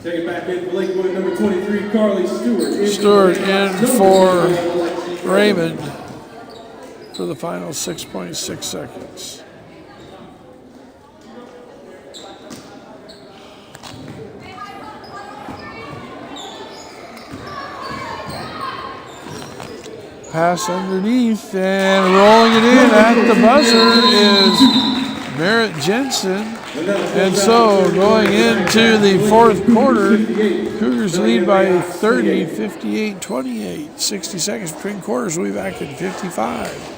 Take it back in for Lakewood, number 23, Carly Stewart. Stewart in for Raymond for the final 6.6 seconds. Pass underneath and rolling it in at the buzzer is Merritt Jensen. And so going into the fourth quarter, Cougars lead by 30, 58-28. 60 seconds between quarters, we'll be back in 55.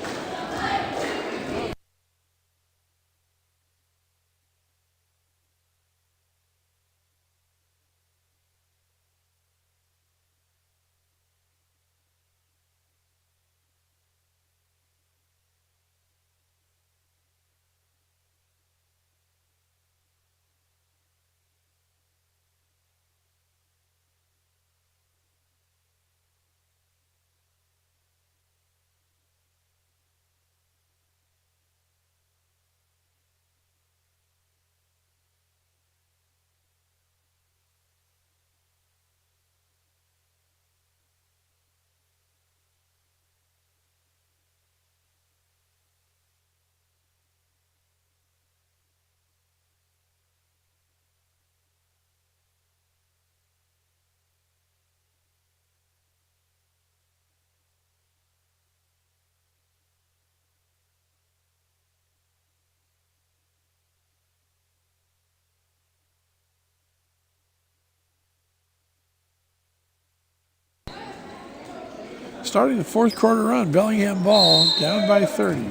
Starting the fourth quarter run, Bellingham ball, down by 30.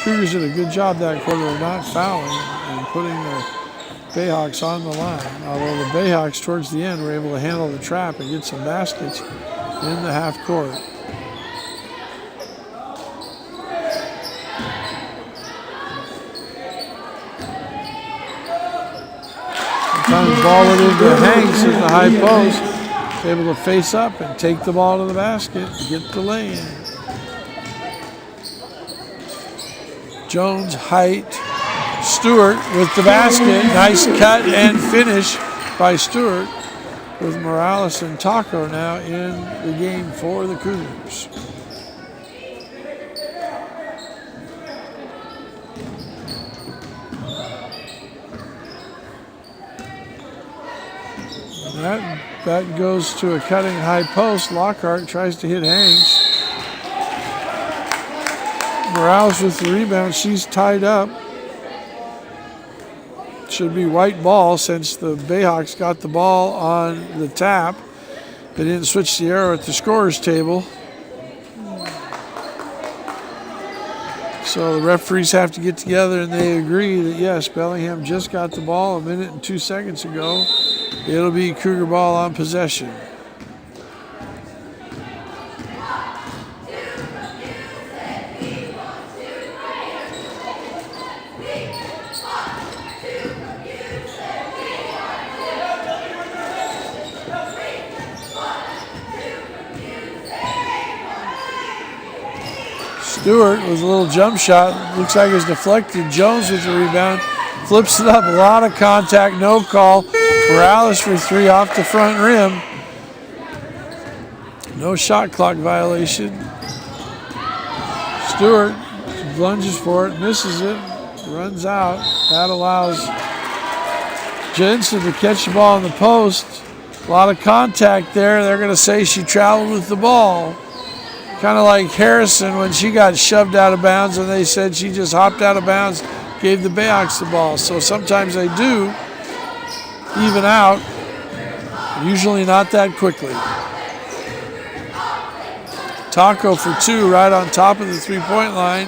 Cougars did a good job that quarter of not fouling and putting the Bayhawks on the line. Although the Bayhawks towards the end were able to handle the trap and get some baskets in the half court. Sometimes ball it into Hanks at the high post, able to face up and take the ball to the basket, get the lay-in. Jones, Height, Stewart with the basket. Nice cut and finish by Stewart, with Morales and Taco now in the game for the Cougars. That goes to a cutting high post. Lockhart tries to hit Hanks. Morales with the rebound. She's tied up. Should be white ball since the Bayhawks got the ball on the tap. They didn't switch the arrow at the scorer's table. So the referees have to get together and they agree that yes, Bellingham just got the ball a minute and 2 seconds ago. It'll be Cougar ball on possession. Stewart with a little jump shot. Looks like it's deflected. Jones with the rebound. Flips it up. A lot of contact. No call. Morales for three off the front rim. No shot clock violation. Stewart lunges for it. Misses it. Runs out. That allows Jensen to catch the ball in the post. A lot of contact there. They're going to say she traveled with the ball. Kind of like Harrison when she got shoved out of bounds and they said she just hopped out of bounds, gave the Bayhawks the ball. So sometimes they do even out, usually not that quickly. Taco for two right on top of the three-point line.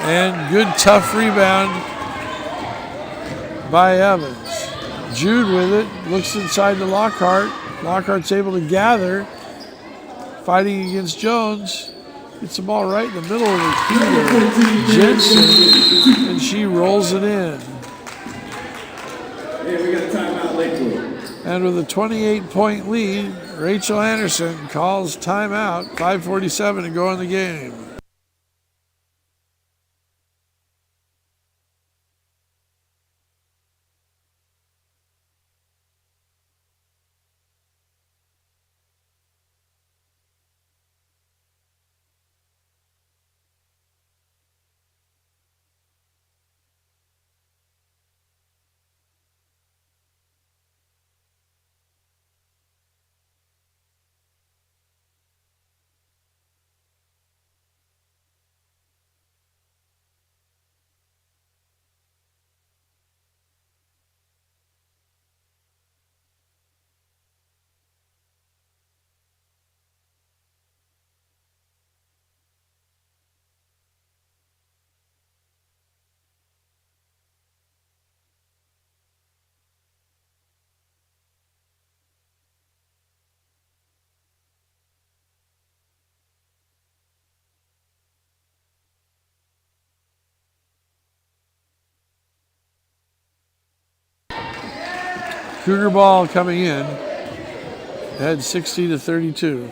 And good tough rebound by Evans. Jude with it, looks inside to Lockhart. Lockhart's able to gather. Fighting against Jones, gets the ball right in the middle of the key to Jensen, and she rolls it in. Hey, we got a timeout, Lakewood. And with a 28-point lead, Rachel Anderson calls timeout. 5:47 to go in the game. Cougar ball coming in. Ahead 60-32.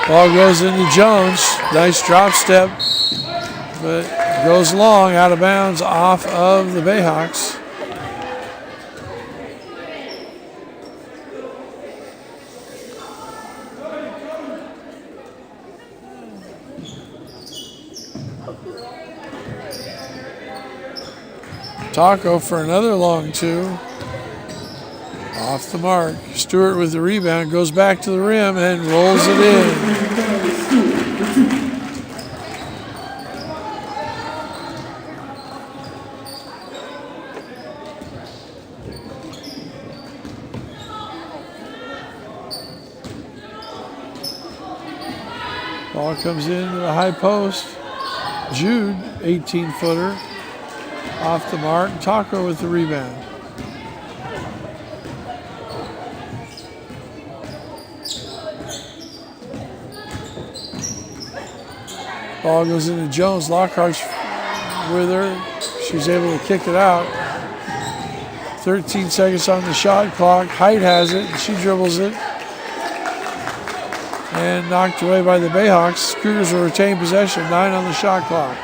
Ball goes into Jones. Nice drop step, but goes long, out of bounds, off of the Bayhawks. Taco for another long two. Off the mark. Stewart with the rebound, goes back to the rim and rolls it in. Ball comes into the high post. Jude, 18-footer. Off the mark. Taco with the rebound. Ball goes into Jones. Lockhart's with her. She's able to kick it out. 13 seconds on the shot clock. Height has it. She dribbles it. And knocked away by the Bayhawks. Cougars will retain possession. 9 on the shot clock.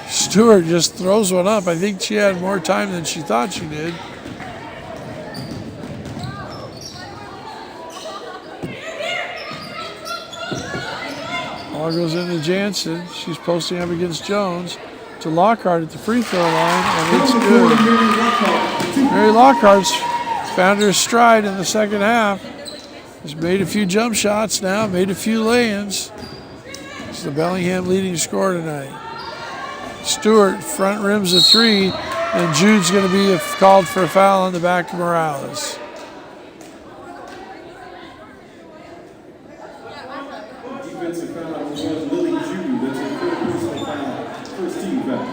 Stewart just throws one up. I think she had more time than she thought she did. Ball goes into Jansen. She's posting up against Jones. To Lockhart at the free throw line, and it's good. Mary Lockhart's found her stride in the second half. Has made a few jump shots now, made a few lay-ins. She's the Bellingham leading scorer tonight. Stewart front rims a three, and Jude's going to be called for a foul on the back of Morales. Defensive foul on Lily Jude. That's her first personal foul. First team foul.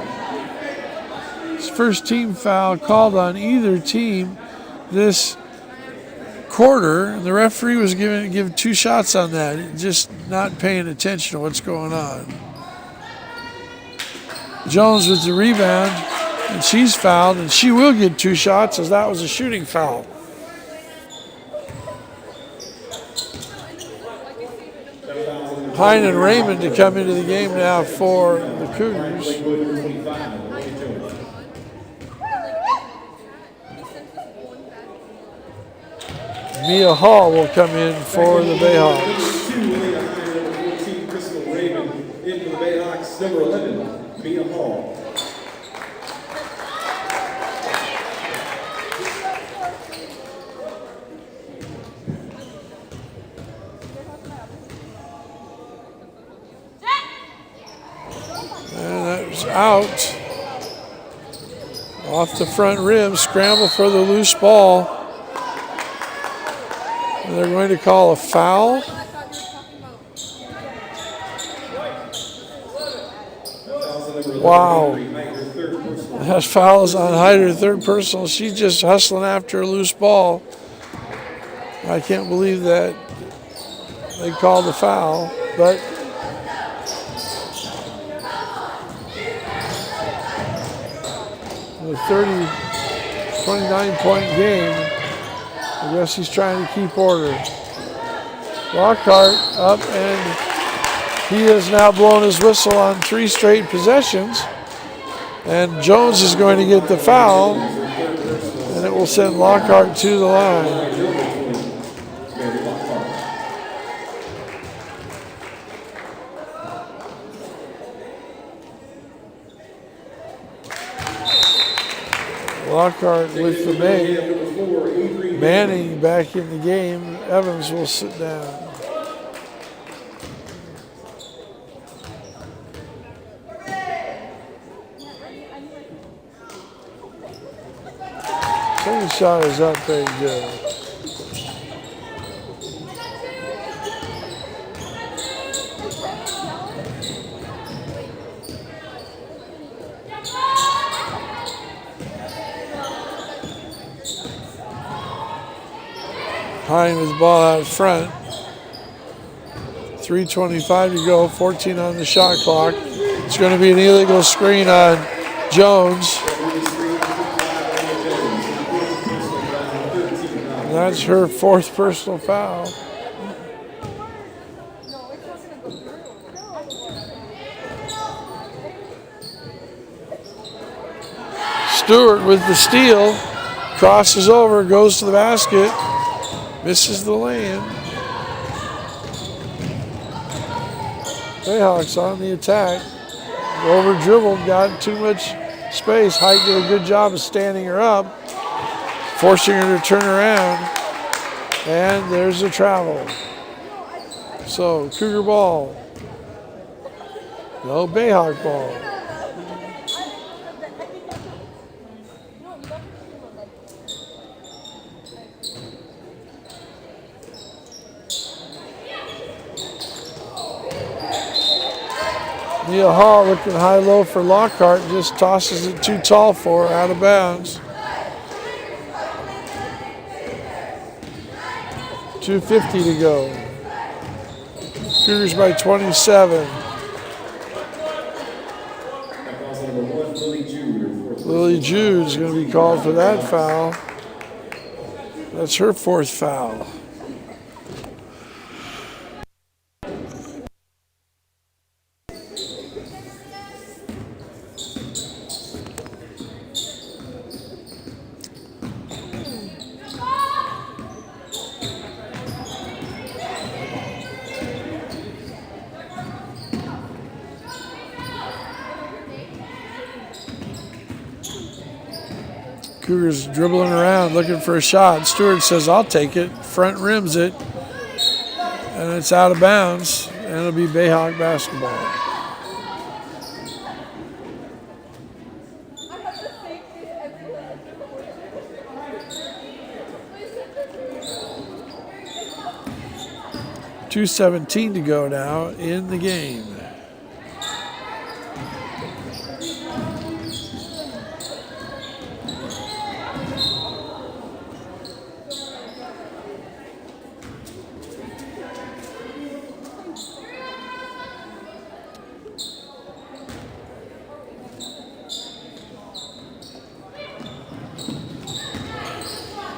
It's first team foul called on either team this quarter. The referee was giving 2 shots on that, just not paying attention to what's going on. Jones with the rebound, and she's fouled, and she will get 2 shots as that was a shooting foul. Hine and Raymond to come into the game now for the Cougars. Mia Hall will come in for the Bayhawks. 14, Crystal Raymond in for the Bayhawks. Number 11, Mia Hall. And that was out. Off the front rim, scramble for the loose ball. And they're going to call a foul. Wow. That foul is on Hyder, third personal. She's just hustling after a loose ball. I can't believe that they called the foul, but the 29-point game, I guess he's trying to keep order. Lockhart up, and he has now blown his whistle on 3 straight possessions. And Jones is going to get the foul, and it will send Lockhart to the line. Lockhart with the make. Manning back in the game. Evans will sit down. Second shot is not very good. Hine with the ball out front. 3:25 to go, 14 on the shot clock. It's going to be an illegal screen on Jones. And that's her 4th personal foul. Stewart with the steal, crosses over, goes to the basket. Misses the lay-in. Bayhawks on the attack. Over dribbled, got too much space. Height did a good job of standing her up, forcing her to turn around. And there's a travel. So Cougar ball. No, Bayhawk ball. Neil Hall looking high-low for Lockhart, just tosses it too tall for her, out of bounds. 2:50 to go. Cougars by 27. Lily Jude's going to be called for that foul. That's her fourth foul. Cougars dribbling around looking for a shot. Stewart says, I'll take it. Front rims it. And it's out of bounds. And it'll be Bayhawk basketball. .217 to go now in the game.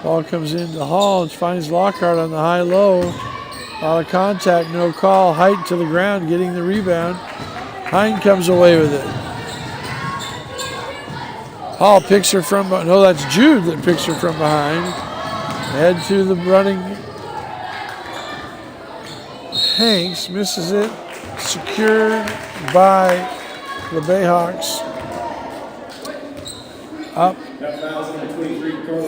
Ball comes into Hall and finds Lockhart on the high-low. Out of contact, no call. Height to the ground, getting the rebound. Hine comes away with it. Hall picks her from, no, that's Jude that picks her from behind. Head to the running Hanks, misses it. Secured by the Bayhawks. Up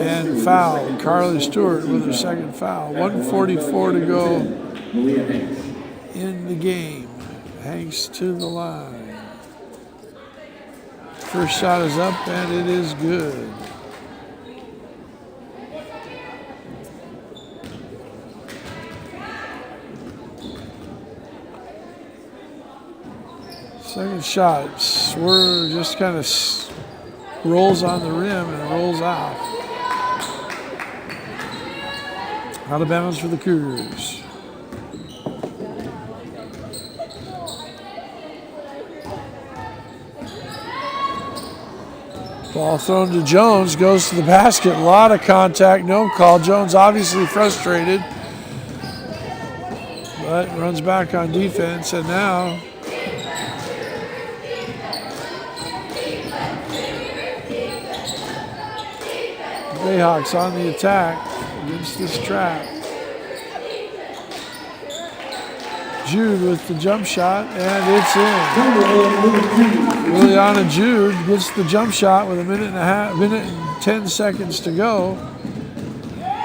and foul. Carly Stewart with her second foul. 1:44 to go in the game. Hanks to the line. First shot is up and it is good. Second shot, just kind of rolls on the rim and rolls out. Out of bounds for the Cougars. Ball thrown to Jones, goes to the basket. A lot of contact, no call. Jones obviously frustrated, but runs back on defense, and now Bayhawks on the attack against this trap. Jude with the jump shot, and it's in. Liliana Jude gets the jump shot with a minute and 10 seconds to go.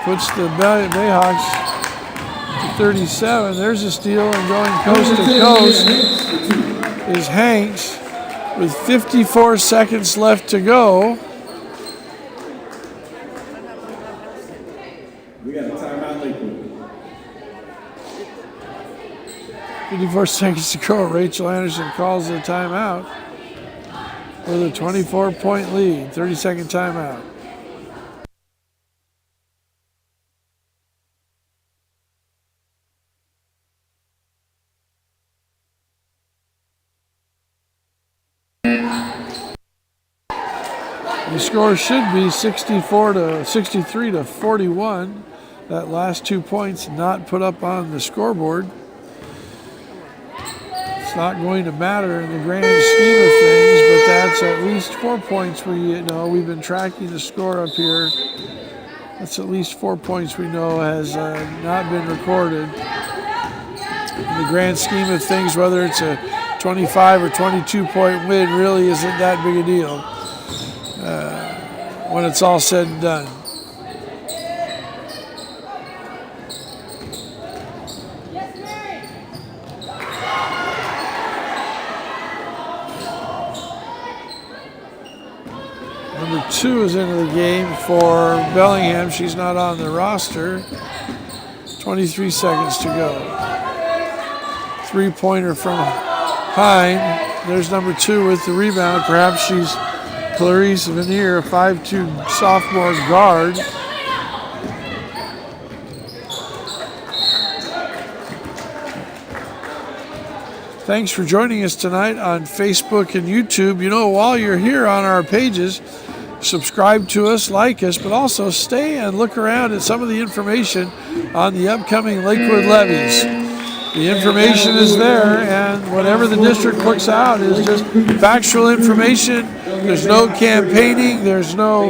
Puts the Bayhawks to 37. There's a steal, and going coast to coast is Hanks with 54 seconds left to go. We got a timeout, Lakewood. 54 seconds to go. Rachel Anderson calls the timeout with a 24-point lead. 30-second timeout. The score should be 63 to 41. That last 2 points not put up on the scoreboard. It's not going to matter in the grand scheme of things, but that's at least 4 points. We've been tracking the score up here. That's at least 4 points we know has not been recorded. In the grand scheme of things, whether it's a 25 or 22-point win really isn't that big a deal when it's all said and done. Number 2 is into the game for Bellingham. She's not on the roster. 23 seconds to go. 3-pointer from Hine. There's number 2 with the rebound. Perhaps she's Clarice Veneer, a 5'2" sophomore guard. Thanks for joining us tonight on Facebook and YouTube. You know, while you're here on our pages, subscribe to us, like us, but also stay and look around at some of the information on the upcoming Lakewood levies. The information is there, and whatever the district puts out is just factual information. There's no campaigning. There's no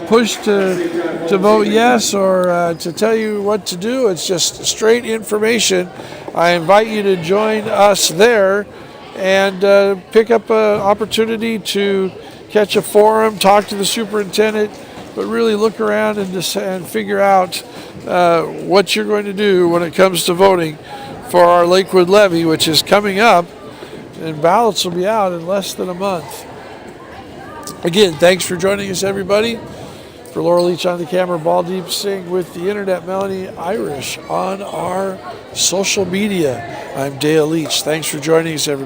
push to vote yes or to tell you what to do. It's just straight information. I invite you to join us there and pick up an opportunity to catch a forum, talk to the superintendent, but really look around and figure out what you're going to do when it comes to voting for our Lakewood levy, which is coming up, and ballots will be out in less than a month. Again, thanks for joining us, everybody. For Laura Leach on the camera, Ball Deep Sing with the internet, Melanie Irish on our social media. I'm Dale Leach. Thanks for joining us, everybody.